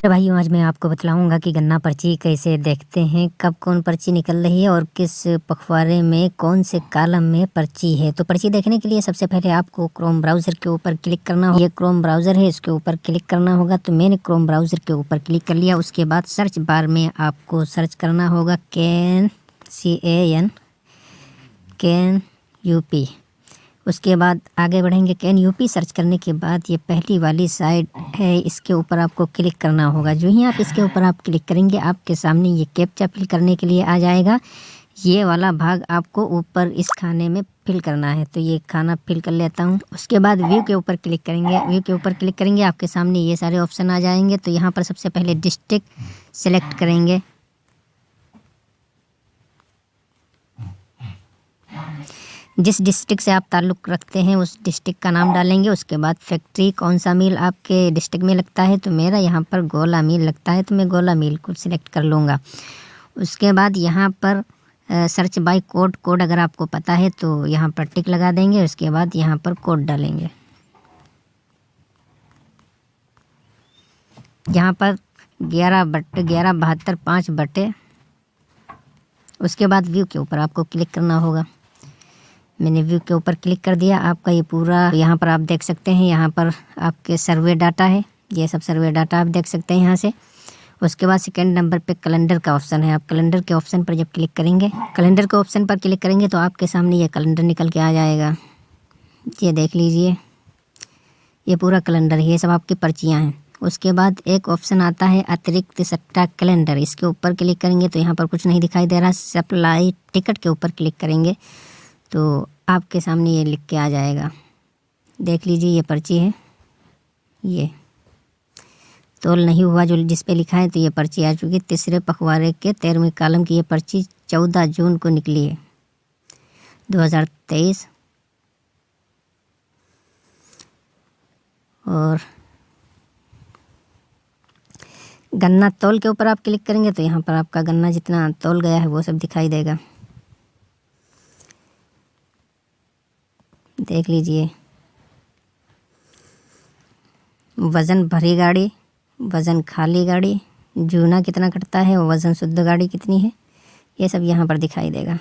भाइयों, आज मैं आपको बतलाऊंगा कि गन्ना पर्ची कैसे देखते हैं, कब कौन पर्ची निकल रही है और किस पखवाड़े में कौन से कॉलम में पर्ची है। तो पर्ची देखने के लिए सबसे पहले आपको क्रोम ब्राउज़र के ऊपर क्लिक करना होगा। ये क्रोम ब्राउज़र है, इसके ऊपर क्लिक करना होगा। तो मैंने क्रोम ब्राउज़र के ऊपर क्लिक कर लिया। उसके बाद सर्च बार में आपको सर्च करना होगा कैन यूपी। उसके बाद आगे बढ़ेंगे। कैन यूपी सर्च करने के बाद ये पहली वाली साइट है, इसके ऊपर आपको क्लिक करना होगा। जो ही आप इसके ऊपर आप क्लिक करेंगे, आपके सामने ये कैप्चा फिल करने के लिए आ जाएगा। ये वाला भाग आपको ऊपर इस खाने में फिल करना है। तो ये खाना फिल कर लेता हूँ। उसके बाद व्यू के ऊपर क्लिक करेंगे। व्यू के ऊपर क्लिक करेंगे, आपके सामने ये सारे ऑप्शन आ जाएंगे। तो यहाँ पर सबसे पहले डिस्ट्रिक्ट सेलेक्ट करेंगे। जिस डिस्ट्रिक्ट से आप ताल्लुक़ रखते हैं उस डिस्ट्रिक्ट का नाम डालेंगे। उसके बाद फैक्ट्री कौन सा मिल आपके डिस्ट्रिक्ट में लगता है, तो मेरा यहाँ पर गोला मिल लगता है, तो मैं गोला मिल को सिलेक्ट कर लूँगा। उसके बाद यहाँ पर सर्च बाय कोड अगर आपको पता है तो यहाँ पर टिक लगा देंगे। उसके बाद यहाँ पर कोड डालेंगे। यहाँ पर 11/11/72 उसके बाद व्यू के ऊपर आपको क्लिक करना होगा। मैंने व्यू के ऊपर क्लिक कर दिया। आपका ये पूरा यहाँ पर आप देख सकते हैं। यहाँ पर आपके सर्वे डाटा है, ये सब सर्वे डाटा आप देख सकते हैं यहाँ से। उसके बाद सेकंड नंबर पे कैलेंडर का ऑप्शन है। आप कैलेंडर के ऑप्शन पर जब क्लिक करेंगे, कैलेंडर के ऑप्शन पर क्लिक करेंगे तो आपके सामने ये कैलेंडर निकल के आ जाएगा। ये देख लीजिए, ये पूरा कैलेंडर, ये सब आपकी पर्चियाँ हैं। उसके बाद एक ऑप्शन आता है अतिरिक्त सट्टा कैलेंडर। इसके ऊपर क्लिक करेंगे तो यहाँ पर कुछ नहीं दिखाई दे रहा। सप्लाई टिकट के ऊपर क्लिक करेंगे तो आपके सामने ये लिख के आ जाएगा। देख लीजिए, ये पर्ची है। ये तोल नहीं हुआ जो जिस पे लिखा है, तो ये पर्ची आ चुकी। तीसरे पखवाड़े के 13वें कॉलम की ये पर्ची 14 जून को निकली है 2023। और गन्ना तौल के ऊपर आप क्लिक करेंगे तो यहाँ पर आपका गन्ना जितना तौल गया है वो सब दिखाई देगा। देख लीजिए, वज़न भरी गाड़ी, वज़न खाली गाड़ी, जूना कितना कटता है, वज़न शुद्ध गाड़ी कितनी है, ये सब यहाँ पर दिखाई देगा।